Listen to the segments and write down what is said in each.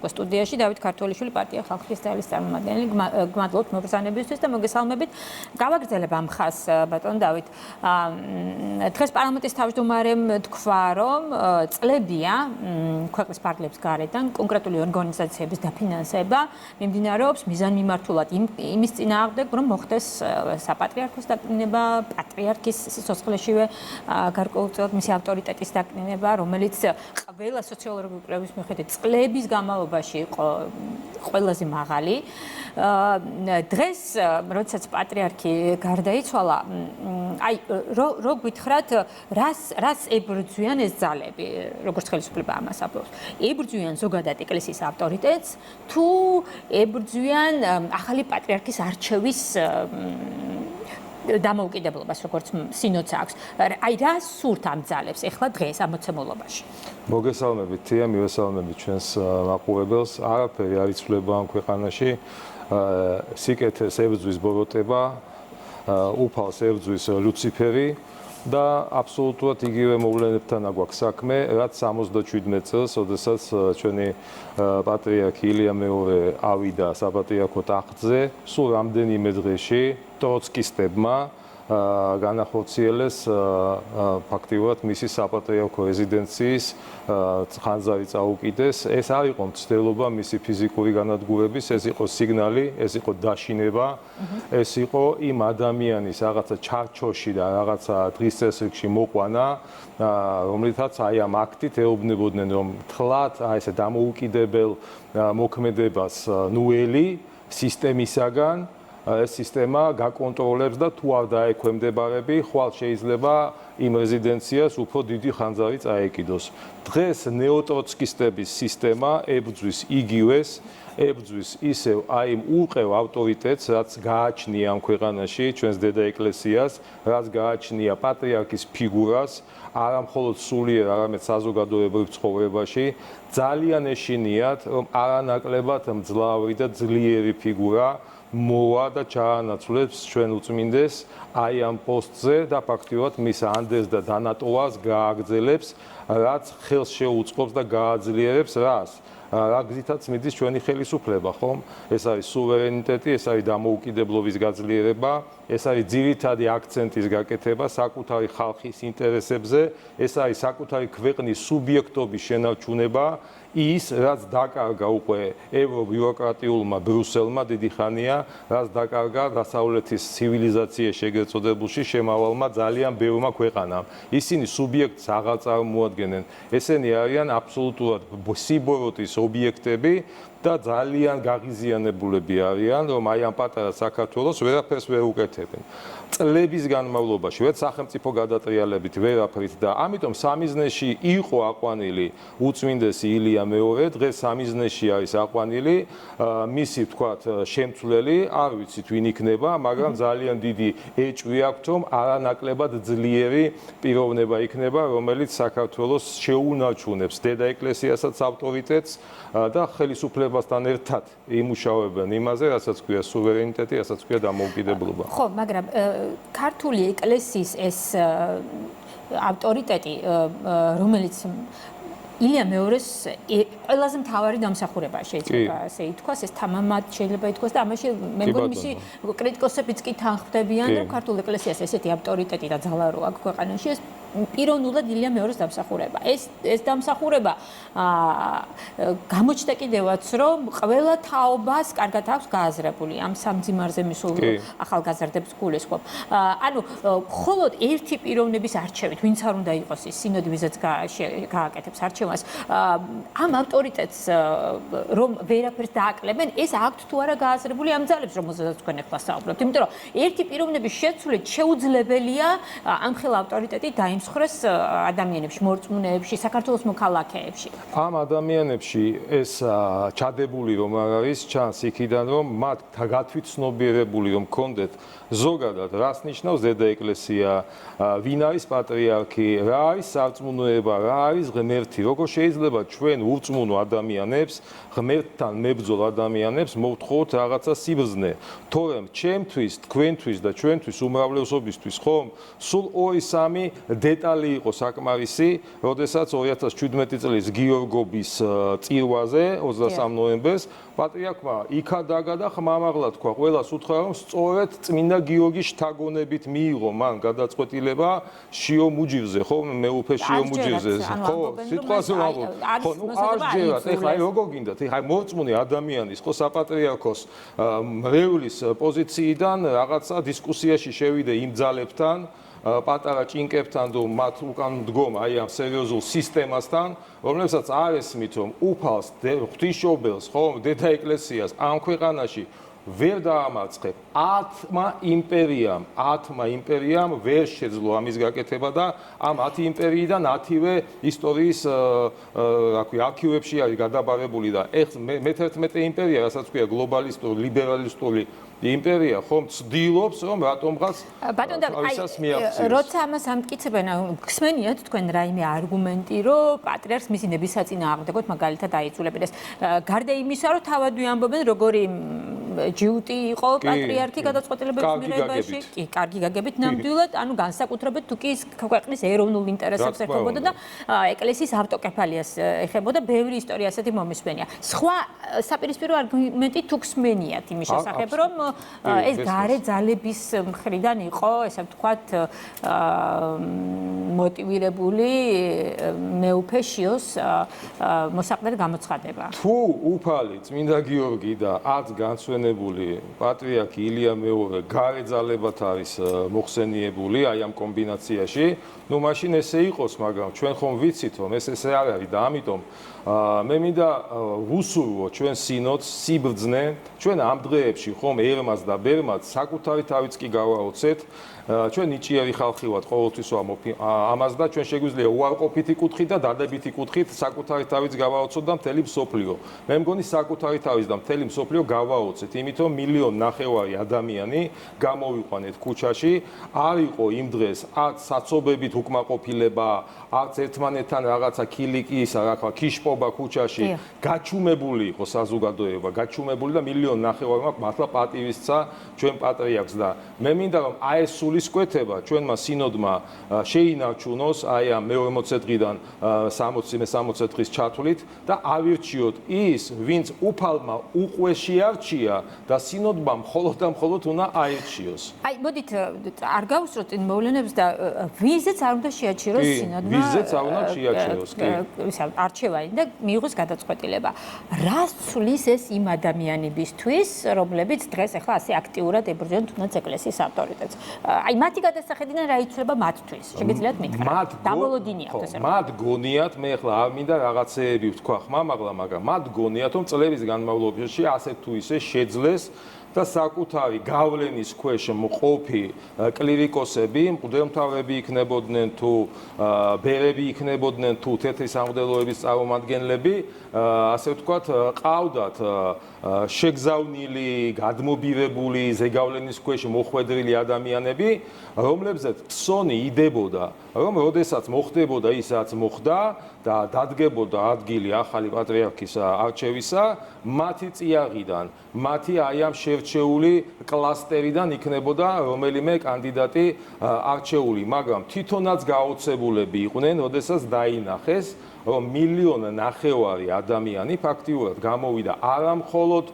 იყო სტუდიაში დავით ქართველიშვილი პარტია ხალხის ძალის წარმომადგენელი. გმადლობთ მოგზაურობისთვის და მოგესალმებით. გავაგრძელებ ამ ხაზს ბატონ დავით. დღეს პარლამენტის თავმჯდომარემ თქვა, რომ წლებია ქვეყნის ფარგლებს გარედან კონკრეტული ორგანიზაციების დაფინანსება მიმდინარეობს მიზანმიმართულად იმის წინააღმდეგ, რომ მოხდეს საპატრიარქოს დაკნინება, პატრიარქის სიცოცხლეშივე გარკვეულწილად მისი ავტორიტეტის დაკნინება, რომელიც ყველა სოციოლოგიური კვლევის მიხედვით წლების განმავლობაში იყო ყველაზე მაღალი. დღეს, როდესაც პატრიარქი გარდაიცვალა, აი რო გითხრათ, რას ებრძვიან ეს ძალები, როგორც ხელისუფლება ამას აბლობს. ებრძვიან ზოგადად ეკლესიის ავტორიტეტს, თუ ებრძვიან ახალი პატრიარქის არჩევის დამოუკიდებლობას, როგორც სინოდს აქვს. აი რა სურთ ამ ძალებს ეხლა დღეს ამოცემულობაში? მოგესალმებით, თია, მივესალმებით ჩვენს მაყურებელს. არაფერი არ იცვლება ამ ქვეყანაში. სიკეთეს ებრძვის ბოროტება, უფალს ებრძვის ლუციფერი და აბსოლუტურად იგივე მოვლენებთან აგვაქვს საქმე, რაც 77 წელს, როდესაც ჩვენი პატრიარქი ილია მეორე ავიდა საპატრიარქო ტახტზე, სულ რამდენიმე დღეში ტროცკისტებმა განახორციელეს ფაქტიურად მისი საპატრიარქო რეზიდენციის ხანძარი წაუკიდეს. ეს არ იყო მცდელობა მისი ფიზიკური განადგურების, ეს იყო სიგნალი, ეს იყო დაშინება, ეს იყო იმ ადამიანის რაღაცა ჩარჩოში და რაღაცა დღის წესრიგში მოყვანა, რომლითაც აი ამ აქტით ეუბნებოდნენ, რომ თლად აი ესე დამოუკიდებელ მოქმედებას ნუელი სისტემისაგან ეს სისტემა გაკონტროლებს და თუ არ დაექვემდებარები, ხვალ შეიძლება იმ რეზიდენციას უფრო დიდი ხანძარი წაეკიდოს. დღეს ნეოტროცკისტების სისტემა ებრძვის იგივეს, ებრძვის ისევ აი იმ უყევ ავტორიტეტს, რაც გააჩნია ამ ქვეყანაში, ჩვენს დედა ეკლესიას, რაც გააჩნია პატრიარქის ფიგურას, არა მხოლოდ სულიერ, არამედ საზოგადოებრივ ცხოვრებაში. ძალიან ეშინიათ, რომ არანაკლებად მძლავრი და ძლიერი ფიგურა მოვა და ჩაანაცვლებს ჩვენ უწმინდეს აი ამ პოსტზე და ფაქტიურად მის ანდერს და დანატოვას გააგრძელებს, რაც ხელს შეუწყობს და გააძლიერებს რას? რა გზითაც მიდის ჩვენი ხელისუფლება, ხომ? ეს არის სუვერენიტეტი, ეს არის დამოუკიდებლობის გაძლიერება, ეს არის ძირითადი აქცენტის გაკეთება საკუთარი ხალხის ინტერესებზე, ეს არის საკუთარი ქვეყნის სუბიექტობის შენარჩუნება. ის, რაც დაკარგა უკვე ევრობიუროკრატიულმა ბრუსელმა დიდი ხანია, რაც დაკარგა დასავლეთის ცივილიზაციის შეგეწოდებულში შემავალმა ძალიან ბევრმა ქვეყანამ. ისინი სუბიექტს აღარ წარმოადგენენ. ესენი არიან აბსოლუტურად სიბოროტის ობიექტები და ძალიან გაღიზიანებულები არიან, რომ აი ამ პატარა საქართველოს ვერაფერს ვერ უკეთებენ. წლების განმავლობაში ვერც სახელმწიფო გადატრიალებით ვერაფრით და ამიტომ სამიზნეში იყო აყვანილი უწმინდესი ილია მეორე, დღეს სამიზნეში არის აყვანილი მისი ვთქვათ შემცვლელი, არ ვიცით ვინ იქნება, მაგრამ ძალიან დიდი ეჭვი აქვს, რომ არანაკლებად ძლიერი პიროვნება იქნება, რომელიც საქართველოს შეუნარჩუნებს დედა ეკლესიასაც ავტორიტეტს და ხელისუფლებასთან ერთად იმუშავებენ იმაზე, რასაც ქვია სუვერენიტეტი, რასაც ქვია დამოუკიდებლობა. ხო, მაგრამ ქართული ეკლესიის ეს ავტორიტეტი, რომელიც ილია მეორეს ყველაზე მთავარი დამსახურება შეიძლება ასე ითქვას, ეს თამამად შეიძლება ითქვას და ამაში მე მგონი მისი კრიტიკოსებიც კი თანხმდებიან, რომ ქართულ ეკლესიას ესეთი ავტორიტეტი და ძალა რო აქვს ქვეყანაში, ეს პიროვნულად ილია მეორეს დამსახურება. ეს დამსახურება გამოჩნდა კიდევაც, რომ ყველა თაობას კარგად აქვს გააზრებული ამ სამძიმარზე მისულ ახალგაზრდებს გულისხმობ. ანუ მხოლოდ ერთი პიროვნების არჩევით, ვინც არ უნდა იყოს ის სინოდი, ვიზაც გააკეთებს არჩევას, ამ ავტორიტეტს რომ ვერაფერს დააკლებენ, ეს აქვთ თუ არა გააზრებული ამ ძალებს, რომელზედაც თქვენ ახლა საუბრობთ. იმიტომ რომ ერთი პიროვნების შეცვლით შეუძლებელია ამ ხელა ავტორიტეტი დაიმსხვრეს ადამიანებში, მორწმუნეებში, საქართველოს მოქალაქეებში. ამ ადამიანებში ეს ჩადებული რომ არ არის, ჩანს იქიდან რომ მათ გათვითცნობიერებული რომ კონდეთ ზოგადად რას ნიშნავს დედა ეკლესია, ვინ არის პატრიარქი, რა არის სარწმუნოება, რა არის ღმერთი, როგორ შეიძლება ჩვენ ურწმუნო ადამიანებს, ღმერთთან მებრძოლ ადამიანებს მოვთხოვოთ რაღაცა სიბრძნე, თორემ ჩემთვის, თქვენთვის და ჩვენთვის უმრავლესობისთვის ხომ, სულ 2-3 დეტალი იყო საკმარისი, როდესაც 2017 წლის გიორგობის წირვაზე 23 ნოემბერს პატრიარქმა იქადაგა და ხმამაღლა თქვა, ყველას უთხრა, რომ სწორედ წმინდა გიორგის შთაგონებით მიიღო მან გადაწყვეტილება შიო მუჯირზე, ხო, მეუფე შიო მუჯირზე, ხო, სიტყვაზე ვამბობ. ხო, ნუ არ ჯერათ, ეხლა აი როგორ გინდათ, ეხლა მორწმუნე ადამიანის, ხო, საპატრიარქოს მრევლის პოზიციიდან რაღაცა დისკუსიაში შევიდე იმ ძალებთან, პატარა ჭინკებთან და მათ უკან მდგომ აი ამ სერიოზულ სისტემასთან, რომლებსაც არ ესმით, რომ უფალს, ღვთისმშობელს, ხო, დედა ეკლესიას ამ ქვეყანაში ვერ დაამარცხებ 10 იმპერიამ ვერ შეძლო ამის გაკეთება და ამ 10 იმპერიიდან 10-ვე ისტორიის რა ქვია არქივებში არის გადაბარებული და მე-11 იმპერია, რასაც ქვია გლობალისტური, ლიბერალისტური იმპერია ხომ ცდილობს რომ რატომღაც თავისას მიაღწიოს. როცა ამას ამტკიცებენ, გსმენიათ თქვენ რაიმე არგუმენტი, რომ პატრიარქს მისი ნებისაწინააღმდეგოდ მაგალითად აიძულებენ ეს. გარდა იმისა, რომ თავადვე ამბობენ, როგორი ჯიუტი იყო პატრიარქი გადაწყვეტილებების მიღებაში, კი, კარგი გაგებით ნამდვილად, ანუ განსაკუთრებით თუ კი ქვეყნის ეროვნულ ინტერესებს ეხებოდა და ეკლესიის ავტოკეფალიას ეხებოდა, ბევრი ისტორია ასეთი მომისმენია. სხვა საპირისპირო არგუმენტი თუ გსმენიათ იმის შესახებ, რომ ეს გარე ძალების მხრიდან იყო, ესე ვთქვათ, მოტივირებული მეუფე შიოს მოსაყდარი გამოცხადება. თუ უფალი წმინდა გიორგი და 10 განსვენებული პატრიარქი ილია მეორე გარე ძალებად არის მოხსენიებული აი ამ კომბინაციაში, ნუ მაშინ ესე იყოს, მაგრამ ჩვენ ხომ ვიცით, რომ ეს ესე არ არის და ამიტომ მე მინდა ვუსურვო ჩვენ სინოდს სიბრძნე, ჩვენ ამ დღეებში ხომ ერმას და ბერმას საკუთარი თავიც კი გავაოცეთ, ჩვენ ნიჭიერი ხალხი ვართ, ყოველთვის ვამბობ ამას და ჩვენ შეგვიძლია უარყოფითი კუთხით და დადებითი კუთხით საკუთარი თავიც გავაოცოთ და მთელი მსოფლიო. მე მგონი საკუთარი თავის და მთელი მსოფლიო გავაოცეთ, იმიტომ 1,5 ადამიანი გამოვიყვანეთ ქუჩაში, არ იყო იმ დღეს არც საცობებით უკმაყოფილება, არც ერთმანეთთან რაღაცა ქილიკის, რაღაცა ქიშპობა ქუჩაში, გაჩუმებული იყო საზოგადოება, გაჩუმებული და 1,5 მართლა პატივისცა ჩვენ პატრიარქს და მე მინდა რომ აი ეს სულისკვეთება ჩვენმა სინოდმა შეინარჩუნოს აი ამ მე-40 დღიდან 60 დღის ჩათვლით და ავირჩიოთ ის, ვინც უფალმა უყვეში არჩია და სინოდმა მხოლოდ და მხოლოდ უნდა აირჩიოს. აი, მოდით არ გავუსწროთ იმ მოვლენებს და ვიზეც არ უნდა შეაჩეროს სინოდმა. ვიზეც არ უნდა შეაჩეროს, კი. არჩევანი და მიიღოს გადაწყვეტილება. რას ცulis ეს იმ ადამიანებისთვის, რომლებიც დღეს ახლა ასე აქტიურად ებრძვიან თუნდაც ეკლესიის ავტორიტეტს. აი, მათი გადასახედიდან რა იცვლება მათთვის? შეგიძლიათ მითხრათ. დაბოლოდინიათ ესე. მათ გონიათ, მე ახლა არ მინდა რაღაცეები ვთქვა ხმამაღლა, მაგრამ მათ გონიათ, რომ წლების განმავლობაში ასე თუ ისე შეძლეს და საკუთარი გავლენის ქვეშ მყოფი კლირიკოსები, მღვდელმთავრები იქნებოდნენ თუ ბერები იქნებოდნენ თუ თეთრი სამღვდელოების წარმომადგენლები, ასე ვთქვათ, ყავდათ შეგზავნილი, გადმობირებული, ზეგავლენის ქვეშ მოხვედრილი ადამიანები, რომლებზეც ფსონი იდებოდა, რომ როდესაც მოხდებოდა ის, რაც მოხდა და დადგებოდა ადგილი ახალი პატრიარქის არჩევისა, მათი წიაღიდან, მათი აი ამ შერჩეული კლასტერიდან იქნებოდა რომელიმე კანდიდატი არჩეული, მაგრამ თვითონაც გაოცებულები იყვნენ, როდესაც დაინახეს, რომ 1,5 ადამიანი ფაქტიურად გამოვიდა არა მხოლოდ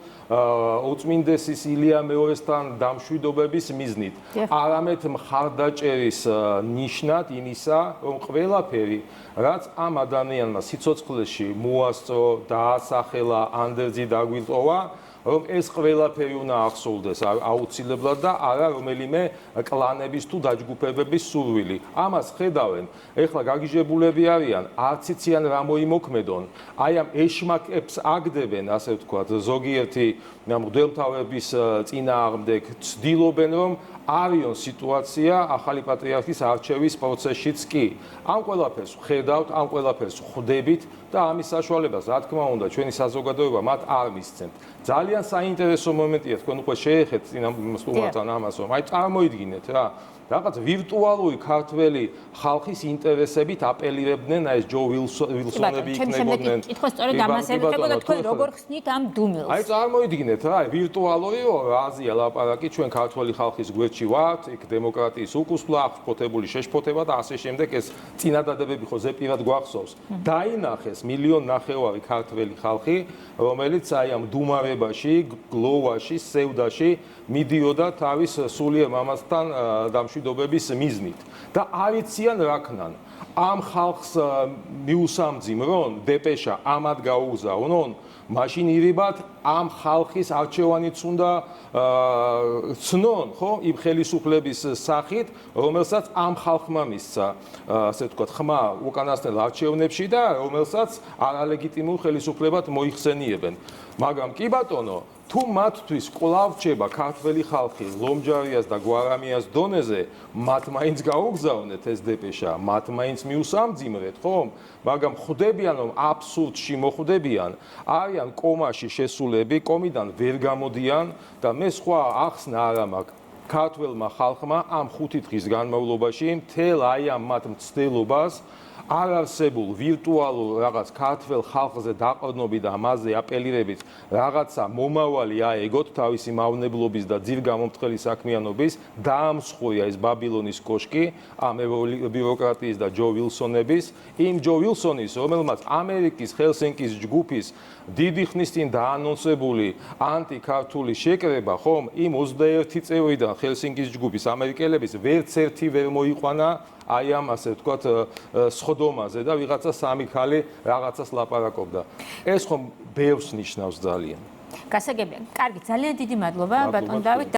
უწმინდესის ილია მეორესთან დამშვიდობების მიზნით, არამედ მხარდაჭერის ნიშნად იმისა, რომ ყველაფერი, რაც ამ ადამიანმა სიცოცხლეში მოასწრო, დაასახელა, ანდერძი დაგვიტოვა, რომ ეს ყველაფერი უნდა ახსოვდეს აუცილებლად და არა რომელიმე კლანების თუ დაჯგუფებების სურვილი. ამას ხედავენ, ეხლა გაგიჟებულები არიან, არც იციან რა მოიმოქმედონ, აი ამ ეშმაკებს აგდებენ, ასე ვთქვათ, ზოგიერთი მღვდელმთავრების წინააღმდეგ, ცდილობენ რომ არიონ სიტუაცია ახალი პატრიარქის არჩევის პროცესშიც კი. ამ ყველაფერს ხედავთ, ამ ყველაფერს ხვდებით და ამის საშუალებას, რა თქმა უნდა, ჩვენი საზოგადოება მათ არ მისცემთ. ძალიან საინტერესო მომენტია, თქვენ უკვე შეეხეთ სტუმართან ამას, რომ აი წარმოიდგინეთ რა, რაღაც ვირტუალური ქართველი ხალხის ინტერესებით აპელირებდნენ, აი ეს ჯო ვილსონები იქნებოდნენ. კითხვა სწორედ ამას ეხება, თქვენ როგორ ხსნით ამ დუმილს? აი წარმოიდგინეთ რა, ვირტუალურიო, აზია ლაპარაკი, ჩვენ ქართველი ხალხის გვერდში ვართ, იქ დემოკრატიის უკუსვლა, აღშფოთებული შეშფოთება და ასე შემდეგ ეს წინადადებები ხო ზეპირად გვახსოვს. დაინახეს 1,5 მილიონი ქართველი ხალხი, რომელიც აი ამ დუმარებაში, გლოვაში, სევდაში მიდიოდა თავის სულიერ მამასთან დამშვიდობების მიზნით და არ იციან რა ქნან. ამ ხალხს მიუსამძიმრონ დეპეშა ამად გაუგზავნონ, მაშინ ირიბად ამ ხალხის არჩევანიც უნდა ცნონ, ხო, იმ ხელისუფლების სახით, რომელსაც ამ ხალხმა მისცა, ასე ვთქვათ, ხმა უკანასკნელ არჩევნებში და რომელსაც არალეგიტიმურ ხელისუფლებად მოიხსენიებენ. მაგრამ კი ბატონო, თუ მათთვის კვლავ რჩება ქართველი ხალხი ლომჯარიას და გვარამიას დონეზე, მათ მაინც გაუგზავნეთ ეს დეპეშა, მათ მაინც მიუსამძიმრეთ, ხო? მაგრამ ხვდებიან, რომ აბსურდში მოხვდებიან, არიან კომაში შესულები, კომიდან ვერ გამოდიან და მე სხვა ახსნა არ მაქვს. ქართველმა ხალხმა ამ 5 დღის განმავლობაში მთელ აი ამ მათ მცდელობას არარსებულ ვირტუალურ რაღაც ქართველ ხალხზე დაყრდნობით და ამაზე აპელირებით რაღაცა მომავალი აეგოთ თავისი მავნებლობის და ძირგამომრთელი საქმიანობის დაამსხვრია ეს ბაბილონის კოშკი ამ ბიუროკრატიის და ჯო ვილსონების იმ ჯო ვილსონის რომელმაც ამერიკის ჰელსინკის ჯგუფის დიდი ხნის წინ დაანონსებული ანტიქართული შეკრება ხომ იმ 21 წევრიდან ჰელსინკის ჯგუფის ამერიკელების ვერც ერთი ვერ მოიყვანა აი ამ ასე ვთქვათ სხდომაზე და ვიღაცა სამი ხალი რაღაცას ლაპარაკობდა. ეს ხომ ბევრს ნიშნავს ძალიან. გასაგებია. კარგი, ძალიან დიდი მადლობა ბატონ დავით.